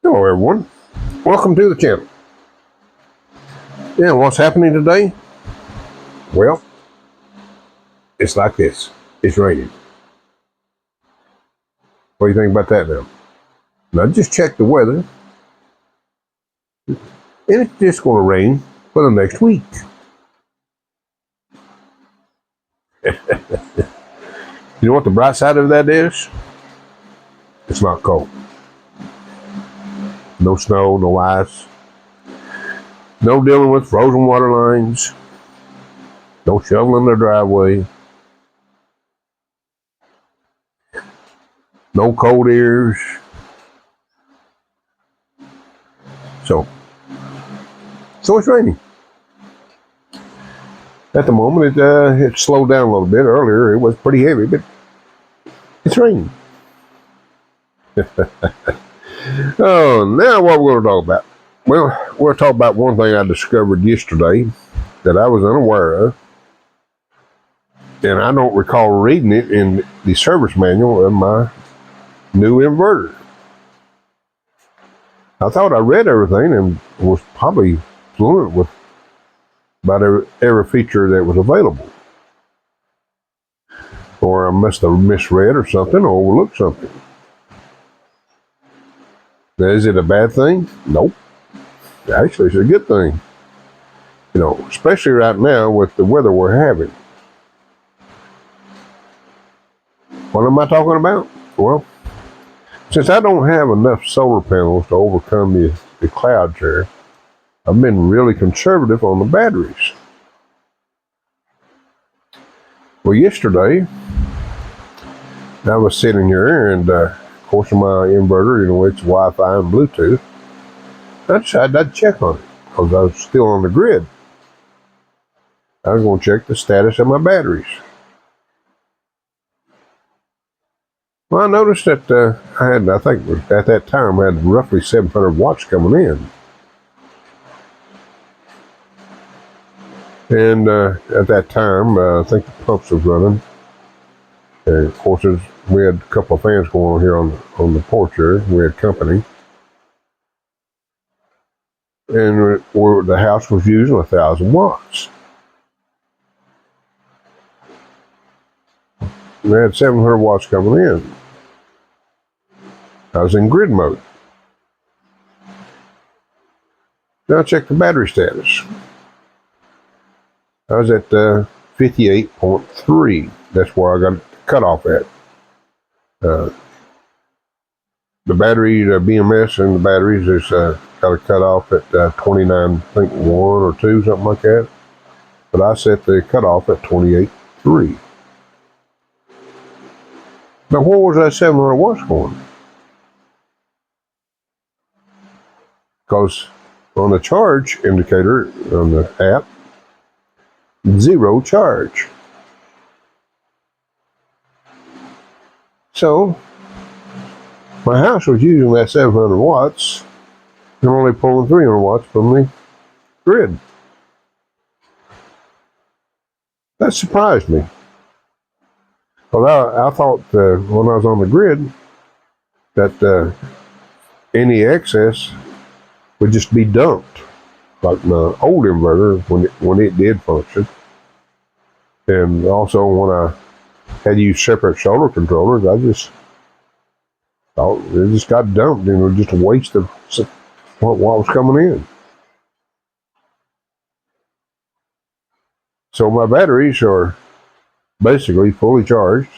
Hello everyone, welcome to the channel. Yeah, what's happening today? Well, it's like this. It's raining. What do you think about that now? Now just check the weather, and it's just going to rain for the next week. You know what the bright side of that is? It's not cold. No snow, no ice, no dealing with frozen water lines, no shoveling the driveway, no cold ears. So it's raining. At the moment, it slowed down a little bit. Earlier, it was pretty heavy, but it's raining. Oh, now what we're going to talk about? Well, we're going to talk about one thing I discovered yesterday that I was unaware of, and I don't recall reading it in the service manual of my new inverter. I thought I read everything and was probably fluent with about every feature that was available. Or I must have misread or something or overlooked something. Now, is it a bad thing? Nope. Actually, it's a good thing. You know, especially right now with the weather we're having. What am I talking about? Well, since I don't have enough solar panels to overcome the clouds here, I've been really conservative on the batteries. Well, yesterday, I was sitting here and, of course, my inverter, it's Wi-Fi and Bluetooth. I decided I'd check on it because I was still on the grid. I was going to check the status of my batteries. Well, I noticed that I think at that time, I had roughly 700 watts coming in. And at that time, I think the pumps was running. And of course, we had a couple of fans going on here on the porch here. We had company. And the house was using 1,000 watts. We had 700 watts coming in. I was in grid mode. Now check the battery status. I was at 58.3. That's where I got the cutoff at. The battery, the BMS and the batteries is got a cutoff at 29, I think 1 or 2, something like that. But I set the cutoff at 28.3. Now where was that 700 watts going? Because on the charge indicator on the app, 0 charge. So my house was using that 700 watts and only pulling 300 watts from the grid. That surprised me. Well, I thought when I was on the grid that any excess would just be dumped, like my old inverter when it did function. And also when I had used separate solar controllers, I just thought it just got dumped and it was just a waste of what was coming in. So my batteries are basically fully charged,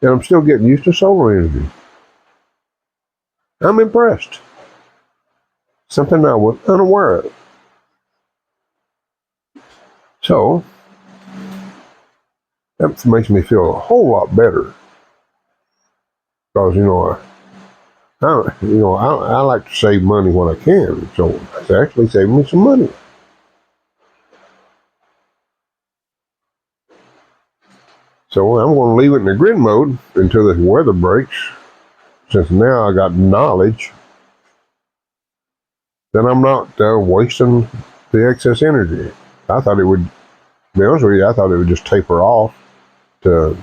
and I'm still getting used to solar energy. I'm impressed. Something I was unaware of. So that makes me feel a whole lot better because I like to save money when I can. So it's actually saving me some money. So I'm going to leave it in the grid mode until the weather breaks. Since now I got knowledge, then I'm not wasting the excess energy. I thought it would, to be honest with you, I thought it would just taper off to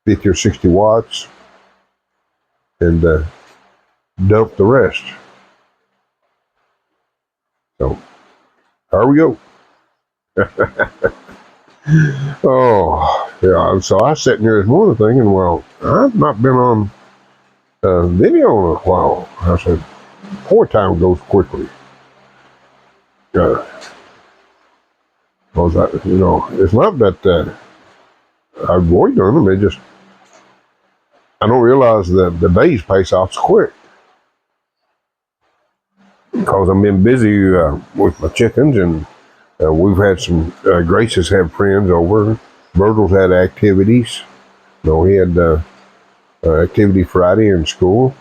50 or 60 watts. And dump the rest. So there we go. Oh, yeah. So I was sitting here this morning thinking, well, I've not been on video in a while. I said, poor time goes quickly. Because it's not that I avoid doing them. It just, I don't realize that the days pace off so quick. Because I've been busy with my chickens, and we've had some, Grace has had friends over. Virgil's had activities. He had activity Friday in school,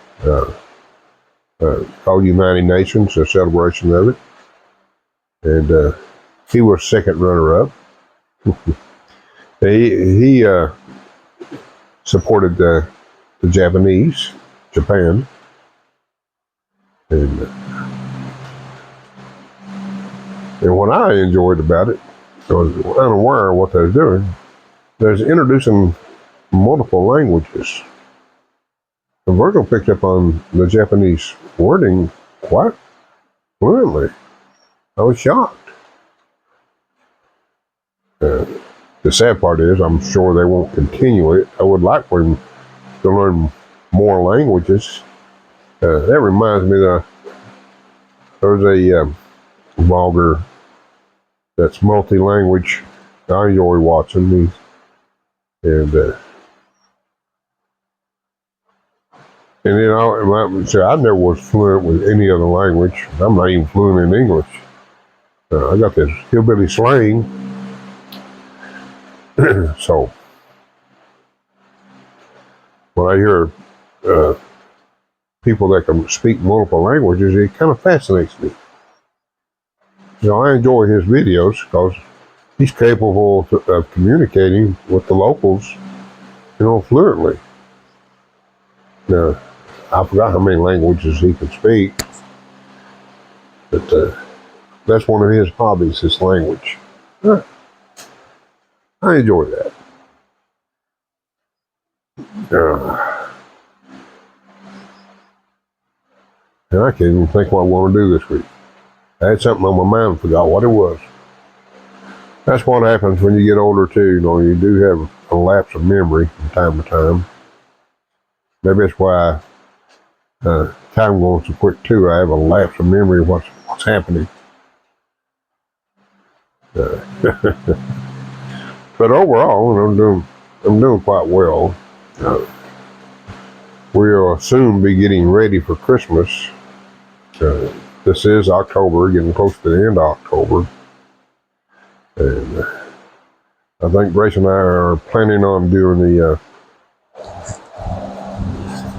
called United Nations, a celebration of it. And he was second runner-up. he supported the Japan. And what I enjoyed about it, I was unaware of what they were doing, there's introducing multiple languages. And Virgil picked up on the Japanese wording quite fluently. I was shocked. The sad part is, I'm sure they won't continue it. I would like for him to learn more languages. That reminds me that there's a vlogger that's multi-language. I enjoy watching these. And I never was fluent with any other language. I'm not even fluent in English. I got this hillbilly slang. So when I hear people that can speak multiple languages, it kind of fascinates me. I enjoy his videos because he's capable of communicating with the locals, fluently. Now, I forgot how many languages he can speak, but that's one of his hobbies, his language. I enjoy that. And I can't even think what I want to do this week. I had something on my mind, forgot what it was. That's what happens when you get older too. You do have a lapse of memory from time to time. Maybe that's why time goes so quick too. I have a lapse of memory of what's happening. But overall, I'm doing quite well. We'll soon be getting ready for Christmas. This is October, getting close to the end of October. And I think Grace and I are planning on doing in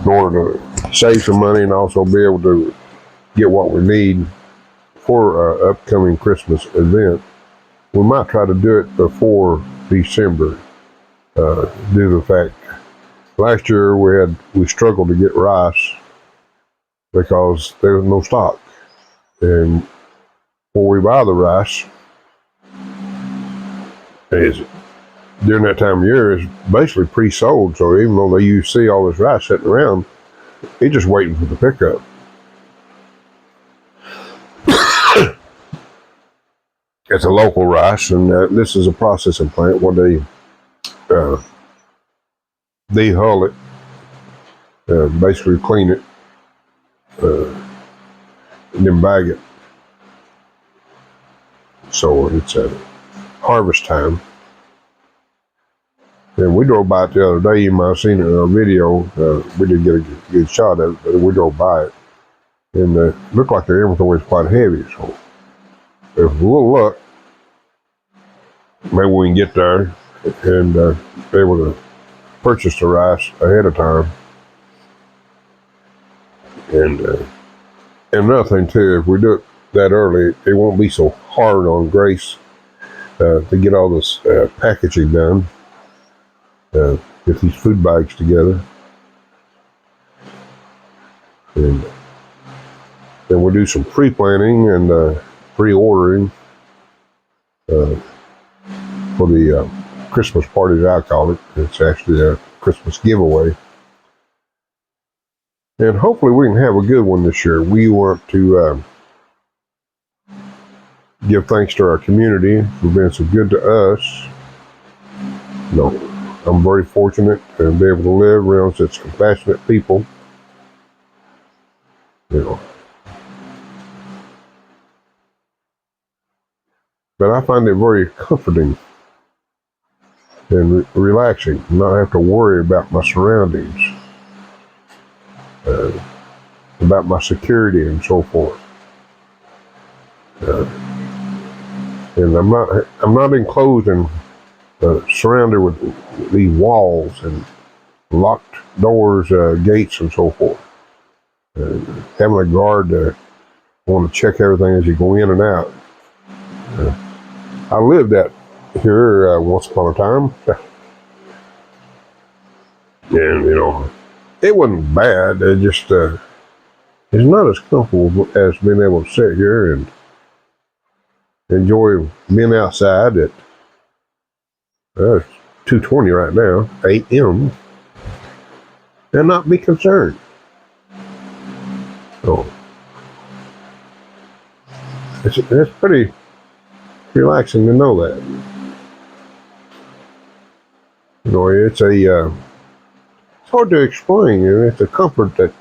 order to save some money and also be able to get what we need for our upcoming Christmas event. We might try to do it before December, due to the fact last year we struggled to get rice because there was no stock. And when we buy the rice, during that time of year, it's basically pre-sold. So even though you see all this rice sitting around, it's just waiting for the pickup. It's a local rice, and this is a processing plant where they hull it, basically clean it, and then bag it. So it's harvest time. And we drove by it the other day. You might have seen it in our video. We didn't get a good shot of it, but we drove by it. And it looked like the inventory was quite heavy. So if a little luck, maybe we can get there and be able to purchase the rice ahead of time. And another thing too, if we do it that early, it won't be so hard on Grace to get all this packaging done, get these food bags together, and then we'll do some pre-planning and pre-ordering for the Christmas party, as I call it. It's actually a Christmas giveaway. And hopefully we can have a good one this year. We want to give thanks to our community for being so good to us. You know, I'm very fortunate to be able to live around such compassionate people. You know, but I find it very comforting and relaxing, not have to worry about my surroundings, about my security and so forth. And I'm not enclosed and surrounded with these walls and locked doors, gates, and so forth. Having a guard want to check everything as you go in and out. I lived that here once upon a time, and you know, it wasn't bad. It just it's not as comfortable as being able to sit here and enjoy being outside at it's 2:20 right now, a.m., and not be concerned. So it's pretty relaxing to know that. You know, it's hard to explain, and it's a comfort that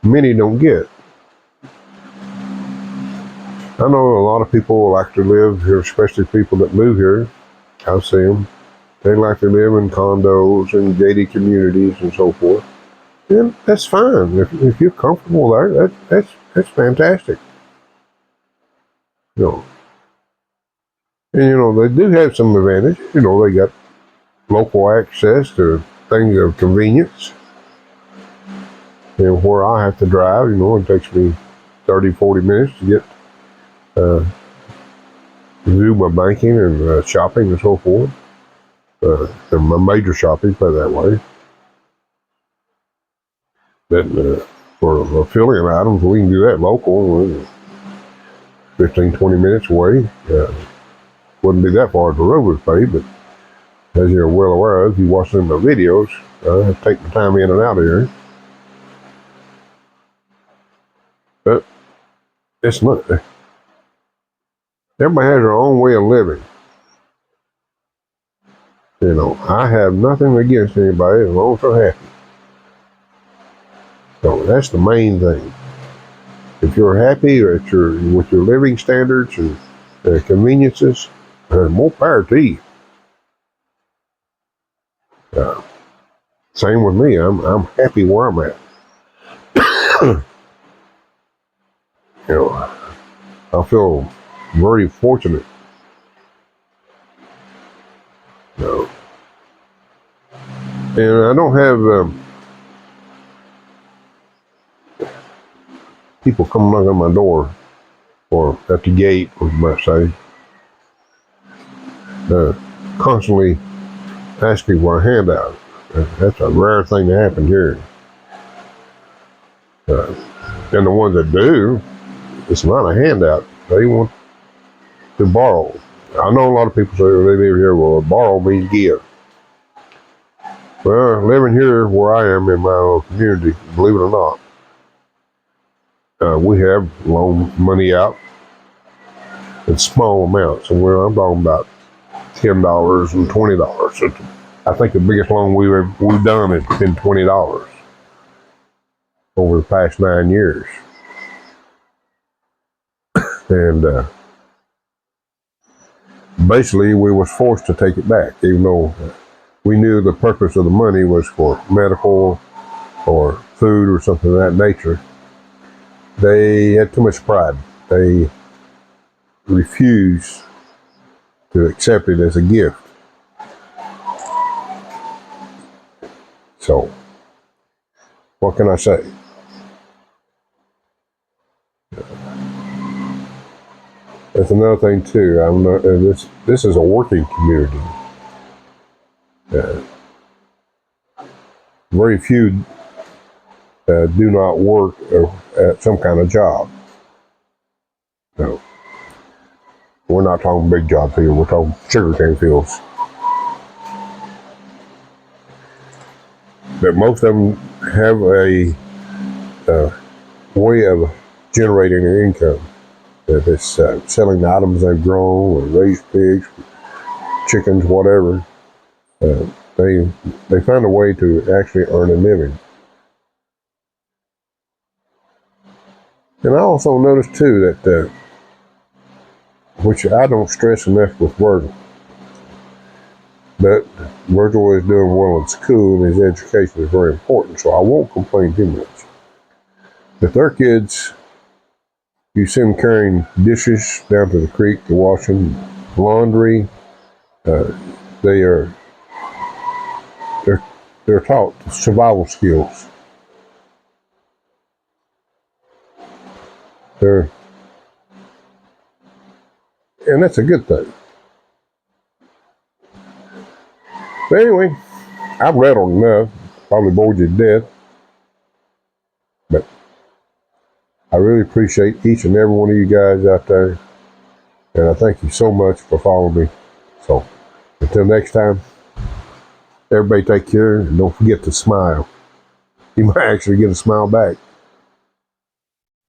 many don't get. I know a lot of people like to live here, especially people that move here. I see them. They like to live in condos and gated communities and so forth. And that's fine. If you're comfortable there, that's fantastic. You know. And you know, they do have some advantage. You know, they got local access to things of convenience. And where I have to drive, you know, it takes me 30, 40 minutes to get do my banking and shopping and so forth. And my major shopping, put it that way. But for affiliate items, we can do that local, 15, 20 minutes away. Wouldn't be that far to Rover's Pay, but as you're well aware of, if you watch some of my videos, I have to take my time in and out of here. But it's not. Everybody has their own way of living. You know, I have nothing against anybody as long as they're happy. So that's the main thing. If you're happy with your living standards and conveniences, more power to you. Same with me. I'm happy where I'm at. You know, I feel very fortunate. You know, and I don't have people come knocking on my door or at the gate, as you might say, constantly asking for a handout. That's a rare thing to happen here. And the ones that do, it's not a handout. They want to borrow. I know a lot of people say they live here, well, borrow means give. Well, living here where I am in my own community, believe it or not, we have loan money out in small amounts. And I'm talking about $10 and $20. I think the biggest loan we've done has been $20 over the past 9 years. And basically we was forced to take it back, even though we knew the purpose of the money was for medical or food or something of that nature. They had too much pride. They refused to accept it as a gift. So, what can I say? That's another thing too. I'm not. This is a working community. Very few do not work at some kind of job. No, we're not talking big jobs here. We're talking sugarcane fields. But most of them have a uh, way of generating their income. If it's selling the items they've grown, or raised pigs, chickens, whatever, they find a way to actually earn a living. And I also noticed too that, which I don't stress enough with Virgil, but Virgil is doing well in school and his education is very important, so I won't complain too much. But their kids, you see them carrying dishes down to the creek to wash them, laundry. They are they're taught survival skills. And that's a good thing. But anyway, I've rattled enough, probably bored you to death, but I really appreciate each and every one of you guys out there, and I thank you so much for following me. So until next time, everybody take care, and don't forget to smile. You might actually get a smile back.